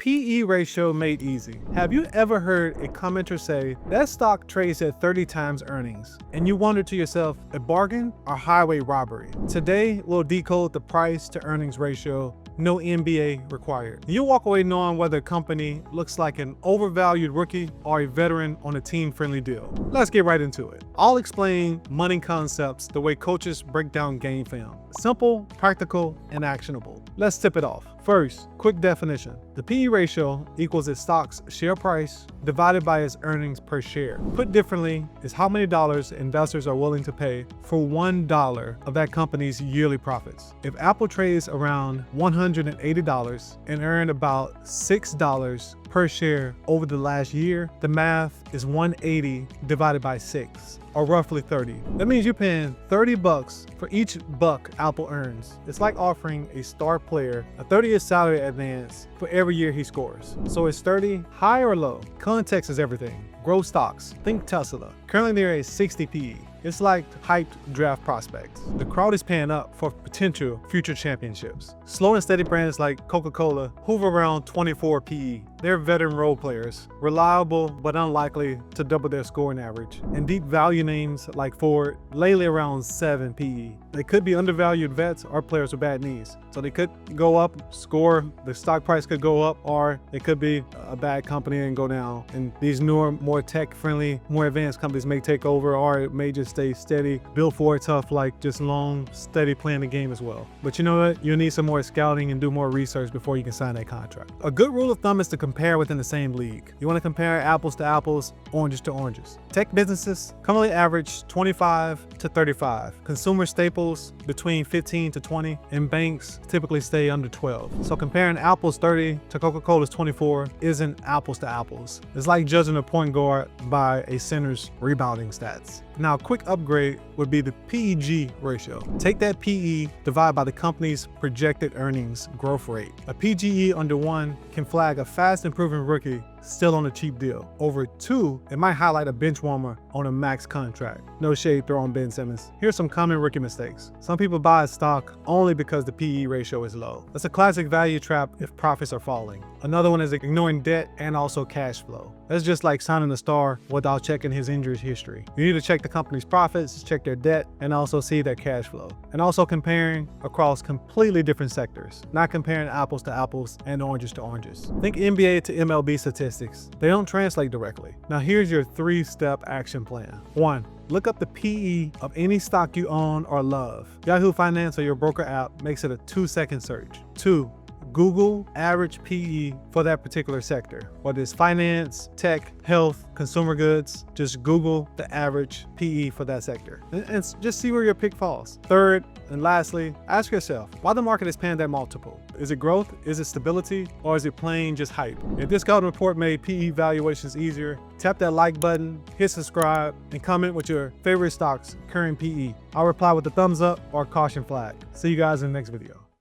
PE ratio made easy. Have you ever heard a commenter say, that stock trades at 30 times earnings, and you wonder to yourself, a bargain or highway robbery? Today, we'll decode the price to earnings ratio, no MBA required. You'll walk away knowing whether a company looks like an overvalued rookie or a veteran on a team-friendly deal. Let's get right into it. I'll explain money concepts the way coaches break down game film. Simple, practical, and actionable. Let's tip it off. First, quick definition. The PE ratio equals its stock's share price divided by its earnings per share. Put differently, is how many dollars investors are willing to pay for $1 of that company's yearly profits. If Apple trades around $180 and earned about $6 per share over the last year, the math is 180 divided by 6, or roughly 30. That means you're paying 30 bucks for each buck Apple earns. It's like offering a star player a 30-year salary advance for every year he scores. So is 30 high or low? Context is everything. Growth stocks, think Tesla. Currently they're at 60 PE. It's like hyped draft prospects. The crowd is paying up for potential future championships. Slow and steady brands like Coca-Cola hover around 24 PE. They're veteran role players, reliable but unlikely to double their scoring average. And deep value names like Ford, lately around 7 PE. They could be undervalued vets or players with bad knees. So they could go up, score, the stock price could go up, or it could be a bad company and go down. And these newer, more tech-friendly, more advanced companies may take over, or it may just stay steady, built for it tough, like just long, steady playing the game as well. But you know what? You'll need some more scouting and do more research before you can sign that contract. A good rule of thumb is to compare within the same league. You want to compare apples to apples, oranges to oranges. Tech businesses commonly average 25 to 35. Consumer staples between 15 to 20, and banks typically stay under 12. So comparing Apple's 30 to Coca-Cola's 24 isn't apples to apples. It's like judging a point guard by a center's rebounding stats. Now, a quick upgrade would be the PEG ratio. Take that PE, divide by the company's projected earnings growth rate. A PGE under 1 can flag a fast improving rookie still on a cheap deal. Over 2, it might highlight a bench warmer on a max contract. No shade thrown on Ben Simmons. Here's some common rookie mistakes. Some people buy a stock only because the PE ratio is low. That's a classic value trap if profits are falling. Another one is ignoring debt and also cash flow. That's just like signing a star without checking his injury history. You need to check the company's profits, check their debt, and also see their cash flow. And also comparing across completely different sectors, not comparing apples to apples and oranges to oranges. Think NBA to MLB statistics. They don't translate directly. Now here's your 3-step action plan. 1. Look up the PE of any stock you own or love. Yahoo Finance or your broker app makes it a 2-second search. 2. Google average PE for that particular sector. Whether it's finance, tech, health, consumer goods, just Google the average PE for that sector. And just see where your pick falls. 3rd, and lastly, ask yourself, why the market is paying that multiple? Is it growth? Is it stability? Or is it plain just hype? If this golden report made PE valuations easier, tap that like button, hit subscribe, and comment with your favorite stock's current PE. I'll reply with a thumbs up or caution flag. See you guys in the next video.